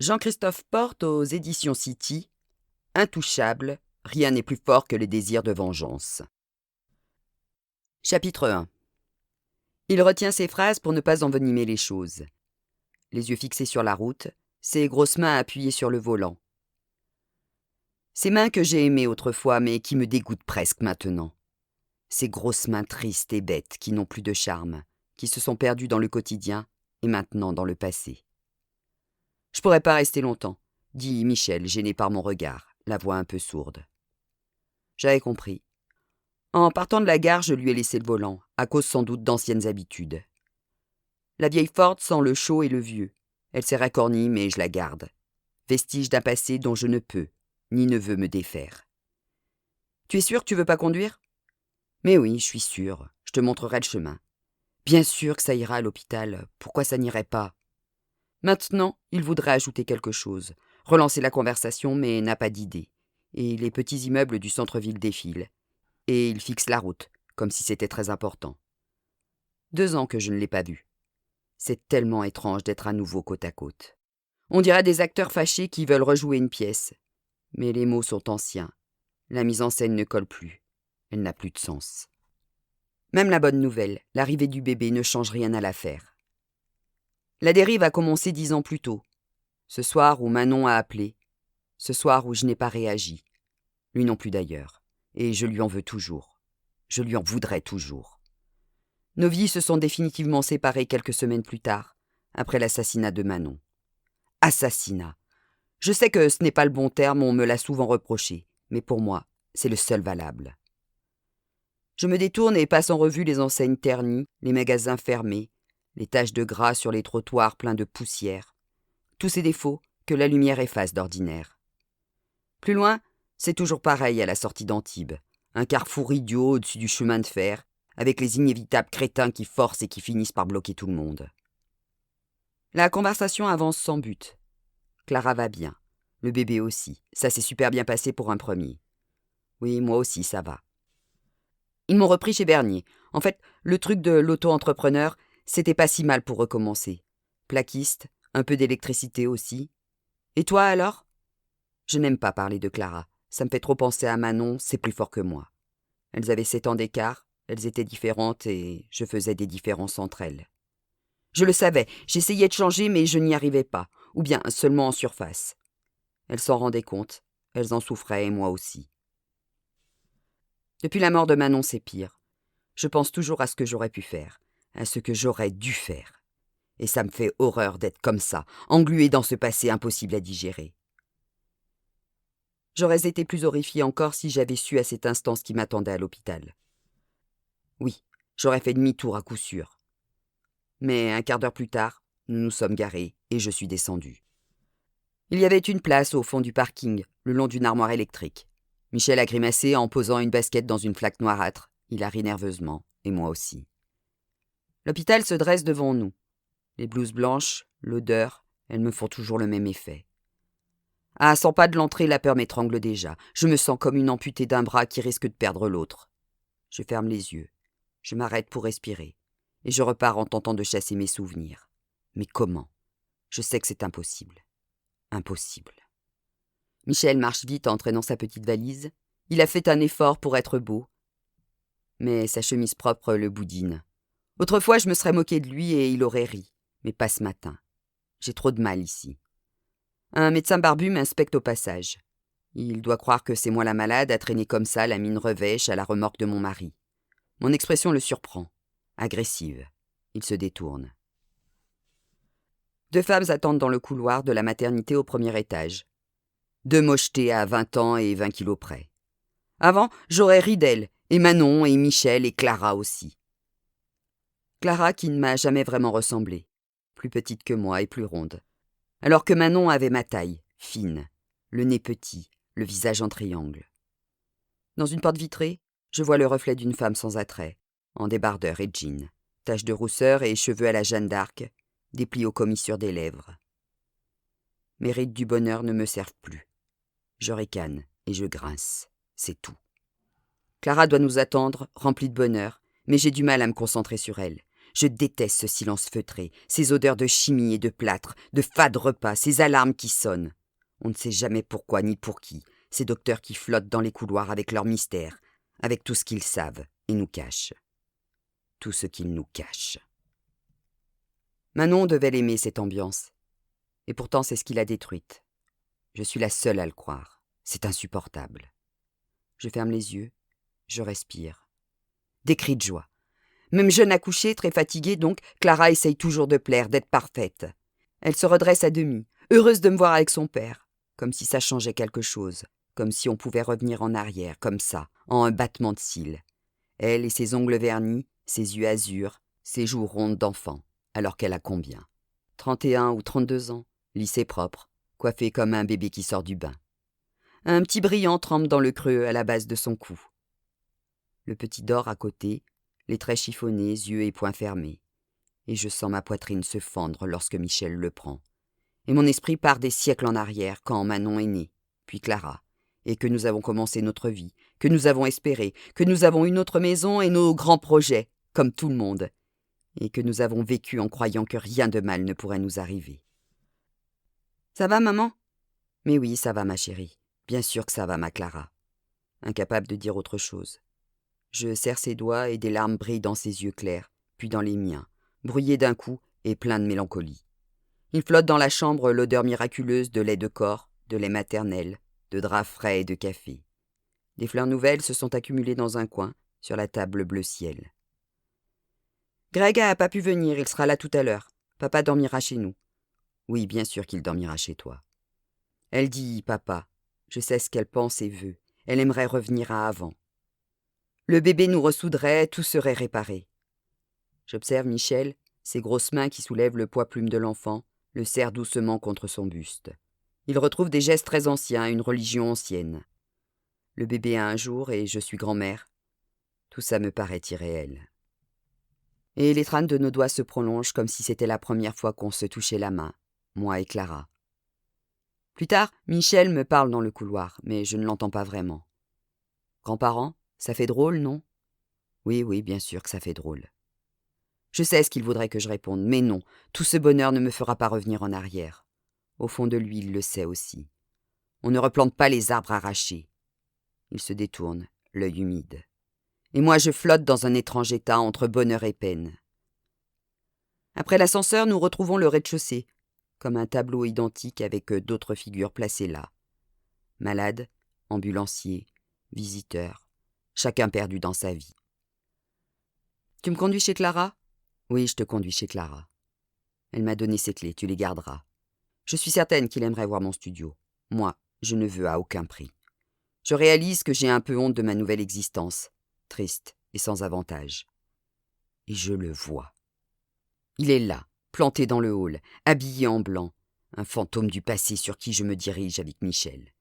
Jean-Christophe Porte aux éditions City. Intouchable, rien n'est plus fort que les désirs de vengeance. Chapitre 1. Il retient ses phrases pour ne pas envenimer les choses. Les yeux fixés sur la route, ses grosses mains appuyées sur le volant. Ces mains que j'ai aimées autrefois, mais qui me dégoûtent presque maintenant. Ces grosses mains tristes et bêtes qui n'ont plus de charme, qui se sont perdues dans le quotidien et maintenant dans le passé. « Je pourrais pas rester longtemps », dit Michel, gêné par mon regard, la voix un peu sourde. J'avais compris. En partant de la gare, je lui ai laissé le volant, à cause sans doute d'anciennes habitudes. La vieille Ford sent le chaud et le vieux. Elle s'est racornie, mais je la garde. Vestige d'un passé dont je ne peux, ni ne veux me défaire. « Tu es sûr que tu veux pas conduire ?»« Mais oui, je suis sûr. Je te montrerai le chemin. »« Bien sûr que ça ira à l'hôpital. Pourquoi ça n'irait pas ?» Maintenant, il voudrait ajouter quelque chose, relancer la conversation, mais n'a pas d'idée. Et les petits immeubles du centre-ville défilent. Et il fixe la route, comme si c'était très important. 2 ans que je ne l'ai pas vu. C'est tellement étrange d'être à nouveau côte à côte. On dirait des acteurs fâchés qui veulent rejouer une pièce. Mais les mots sont anciens. La mise en scène ne colle plus. Elle n'a plus de sens. Même la bonne nouvelle, l'arrivée du bébé, ne change rien à l'affaire. La dérive a commencé 10 ans plus tôt. Ce soir où Manon a appelé. Ce soir où je n'ai pas réagi. Lui non plus d'ailleurs. Et je lui en veux toujours. Je lui en voudrais toujours. Nos vies se sont définitivement séparées quelques semaines plus tard, après l'assassinat de Manon. Assassinat. Je sais que ce n'est pas le bon terme, on me l'a souvent reproché, mais pour moi, c'est le seul valable. Je me détourne et passe en revue les enseignes ternies, les magasins fermés, les taches de gras sur les trottoirs pleins de poussière. Tous ces défauts que la lumière efface d'ordinaire. Plus loin, c'est toujours pareil à la sortie d'Antibes. Un carrefour idiot au-dessus du chemin de fer, avec les inévitables crétins qui forcent et qui finissent par bloquer tout le monde. La conversation avance sans but. Clara va bien. Le bébé aussi. Ça s'est super bien passé pour un premier. Oui, moi aussi, ça va. Ils m'ont repris chez Bernier. En fait, le truc de l'auto-entrepreneur, c'était pas si mal pour recommencer. Plaquiste, un peu d'électricité aussi. Et toi alors ? Je n'aime pas parler de Clara. Ça me fait trop penser à Manon, c'est plus fort que moi. Elles avaient 7 ans d'écart, elles étaient différentes et je faisais des différences entre elles. Je le savais, j'essayais de changer mais je n'y arrivais pas, ou bien seulement en surface. Elles s'en rendaient compte, elles en souffraient et moi aussi. Depuis la mort de Manon, c'est pire. Je pense toujours à ce que j'aurais pu faire, à ce que j'aurais dû faire. Et ça me fait horreur d'être comme ça, englué dans ce passé impossible à digérer. J'aurais été plus horrifiée encore si j'avais su à cet instant ce qui m'attendait à l'hôpital. Oui, j'aurais fait demi-tour à coup sûr. Mais un quart d'heure plus tard, nous nous sommes garés et je suis descendu. Il y avait une place au fond du parking, le long d'une armoire électrique. Michel a grimacé en posant une basket dans une flaque noirâtre. Il a ri nerveusement, et moi aussi. L'hôpital se dresse devant nous. Les blouses blanches, l'odeur, elles me font toujours le même effet. À 100 pas de l'entrée, la peur m'étrangle déjà. Je me sens comme une amputée d'un bras qui risque de perdre l'autre. Je ferme les yeux. Je m'arrête pour respirer. Et je repars en tentant de chasser mes souvenirs. Mais comment ? Je sais que c'est impossible. Impossible. Michel marche vite en traînant sa petite valise. Il a fait un effort pour être beau. Mais sa chemise propre le boudine. Autrefois, je me serais moqué de lui et il aurait ri. Mais pas ce matin. J'ai trop de mal ici. Un médecin barbu m'inspecte au passage. Il doit croire que c'est moi la malade à traîner comme ça la mine revêche à la remorque de mon mari. Mon expression le surprend. Agressive. Il se détourne. 2 femmes attendent dans le couloir de la maternité au premier étage. 2 mochetés à 20 ans et 20 kilos près. Avant, j'aurais ri d'elles, et Manon, et Michel, et Clara aussi. Clara qui ne m'a jamais vraiment ressemblé. Plus petite que moi et plus ronde. Alors que Manon avait ma taille, fine, le nez petit, le visage en triangle. Dans une porte vitrée, je vois le reflet d'une femme sans attrait, en débardeur et jean, taches de rousseur et cheveux à la Jeanne d'Arc, des plis aux commissures des lèvres. Mes rides du bonheur ne me servent plus. Je ricane et je grince, c'est tout. Clara doit nous attendre, remplie de bonheur, mais j'ai du mal à me concentrer sur elle. Je déteste ce silence feutré, ces odeurs de chimie et de plâtre, de fades repas, ces alarmes qui sonnent. On ne sait jamais pourquoi ni pour qui, ces docteurs qui flottent dans les couloirs avec leurs mystères, avec tout ce qu'ils savent et nous cachent. Tout ce qu'ils nous cachent. Manon devait l'aimer, cette ambiance. Et pourtant, c'est ce qui l'a détruite. Je suis la seule à le croire. C'est insupportable. Je ferme les yeux, je respire. Des cris de joie. Même jeune accouchée, très fatiguée donc, Clara essaye toujours de plaire, d'être parfaite. Elle se redresse à demi, heureuse de me voir avec son père, comme si ça changeait quelque chose, comme si on pouvait revenir en arrière, comme ça, en un battement de cils. Elle et ses ongles vernis, ses yeux azur, ses joues rondes d'enfant, alors qu'elle a combien 31 ou 32 ans, lissée propre, coiffée comme un bébé qui sort du bain. Un petit brillant trempe dans le creux à la base de son cou. Le petit dort à côté, les traits chiffonnés, yeux et poings fermés. Et je sens ma poitrine se fendre lorsque Michel le prend. Et mon esprit part des siècles en arrière, quand Manon est née, puis Clara, et que nous avons commencé notre vie, que nous avons espéré, que nous avons eu notre maison et nos grands projets, comme tout le monde, et que nous avons vécu en croyant que rien de mal ne pourrait nous arriver. « Ça va, maman ?»« Mais oui, ça va, ma chérie. Bien sûr que ça va, ma Clara. » Incapable de dire autre chose. Je serre ses doigts et des larmes brillent dans ses yeux clairs, puis dans les miens, brouillés d'un coup et pleins de mélancolie. Il flotte dans la chambre l'odeur miraculeuse de lait de corps, de lait maternel, de draps frais et de café. Des fleurs nouvelles se sont accumulées dans un coin, sur la table bleu ciel. Greg n'a pas pu venir, il sera là tout à l'heure. Papa dormira chez nous. Oui, bien sûr qu'il dormira chez toi. Elle dit « papa ». Je sais ce qu'elle pense et veut. Elle aimerait revenir à avant. Le bébé nous ressouderait, tout serait réparé. J'observe Michel, ses grosses mains qui soulèvent le poids-plume de l'enfant, le serrent doucement contre son buste. Il retrouve des gestes très anciens, une religion ancienne. Le bébé a un jour et je suis grand-mère. Tout ça me paraît irréel. Et les traînes de nos doigts se prolongent comme si c'était la première fois qu'on se touchait la main, moi et Clara. Plus tard, Michel me parle dans le couloir, mais je ne l'entends pas vraiment. Grands-parents, ça fait drôle, non ? Oui, bien sûr que ça fait drôle. Je sais ce qu'il voudrait que je réponde, mais non, tout ce bonheur ne me fera pas revenir en arrière. Au fond de lui, il le sait aussi. On ne replante pas les arbres arrachés. Il se détourne, l'œil humide. Et moi, je flotte dans un étrange état entre bonheur et peine. Après l'ascenseur, nous retrouvons le rez-de-chaussée, comme un tableau identique avec d'autres figures placées là. Malades, ambulanciers, visiteurs, chacun perdu dans sa vie. Tu me conduis chez Clara ? Oui, je te conduis chez Clara. Elle m'a donné ses clés, tu les garderas. Je suis certaine qu'il aimerait voir mon studio. Moi, je ne veux à aucun prix. Je réalise que j'ai un peu honte de ma nouvelle existence, triste et sans avantage. Et je le vois. Il est là, planté dans le hall, habillé en blanc, un fantôme du passé sur qui je me dirige avec Michel.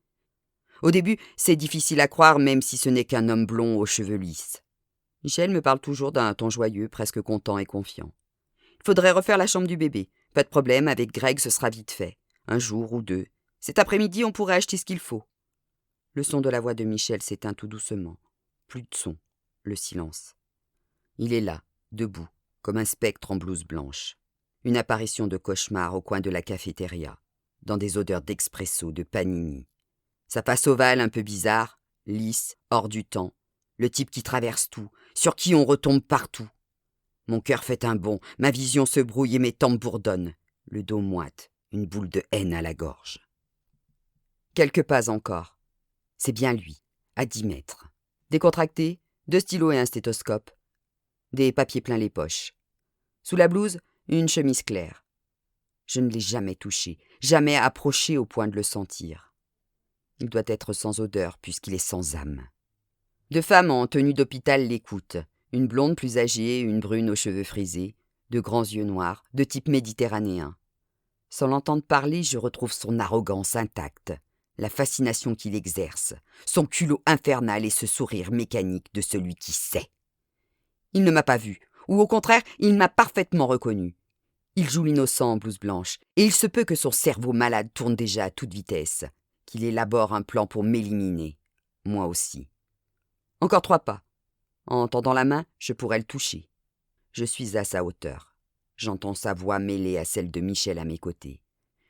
Au début, c'est difficile à croire, même si ce n'est qu'un homme blond aux cheveux lisses. Michel me parle toujours d'un ton joyeux, presque content et confiant. Il faudrait refaire la chambre du bébé. Pas de problème, avec Greg, ce sera vite fait. Un jour ou deux. Cet après-midi, on pourrait acheter ce qu'il faut. Le son de la voix de Michel s'éteint tout doucement. Plus de son, le silence. Il est là, debout, comme un spectre en blouse blanche. Une apparition de cauchemar au coin de la cafétéria, dans des odeurs d'expresso, de panini. Sa face ovale un peu bizarre, lisse, hors du temps. Le type qui traverse tout, sur qui on retombe partout. Mon cœur fait un bond, ma vision se brouille et mes tempes bourdonnent. Le dos moite, une boule de haine à la gorge. Quelques pas encore. C'est bien lui, à 10 mètres. Décontracté, 2 stylos et un stéthoscope. Des papiers plein les poches. Sous la blouse, une chemise claire. Je ne l'ai jamais touché, jamais approché au point de le sentir. Il doit être sans odeur puisqu'il est sans âme. 2 femmes en tenue d'hôpital l'écoutent. Une blonde plus âgée, une brune aux cheveux frisés, de grands yeux noirs, de type méditerranéen. Sans l'entendre parler, je retrouve son arrogance intacte, la fascination qu'il exerce, son culot infernal et ce sourire mécanique de celui qui sait. Il ne m'a pas vu, ou au contraire, il m'a parfaitement reconnu. Il joue l'innocent en blouse blanche, et il se peut que son cerveau malade tourne déjà à toute vitesse, qu'il élabore un plan pour m'éliminer. Moi aussi. Encore 3 pas. En tendant la main, je pourrais le toucher. Je suis à sa hauteur. J'entends sa voix mêlée à celle de Michel à mes côtés.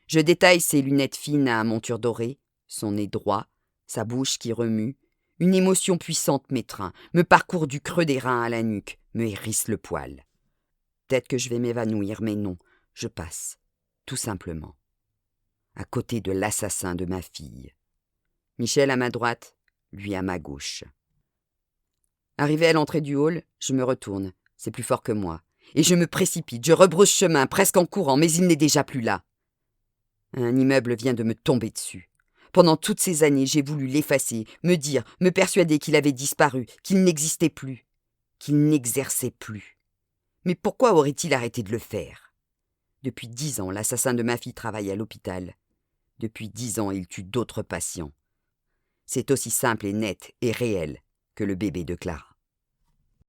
Je détaille ses lunettes fines à monture dorée, son nez droit, sa bouche qui remue. Une émotion puissante m'étreint, me parcourt du creux des reins à la nuque, me hérisse le poil. Peut-être que je vais m'évanouir, mais non, je passe, tout simplement, à côté de l'assassin de ma fille. Michel à ma droite, lui à ma gauche. Arrivé à l'entrée du hall, je me retourne, c'est plus fort que moi, et je me précipite, je rebrousse chemin, presque en courant, mais il n'est déjà plus là. Un immeuble vient de me tomber dessus. Pendant toutes ces années, j'ai voulu l'effacer, me dire, me persuader qu'il avait disparu, qu'il n'existait plus, qu'il n'exerçait plus. Mais pourquoi aurait-il arrêté de le faire ? Depuis 10 ans, l'assassin de ma fille travaille à l'hôpital. Depuis 10 ans, il tue d'autres patients. C'est aussi simple et net et réel que le bébé de Clara.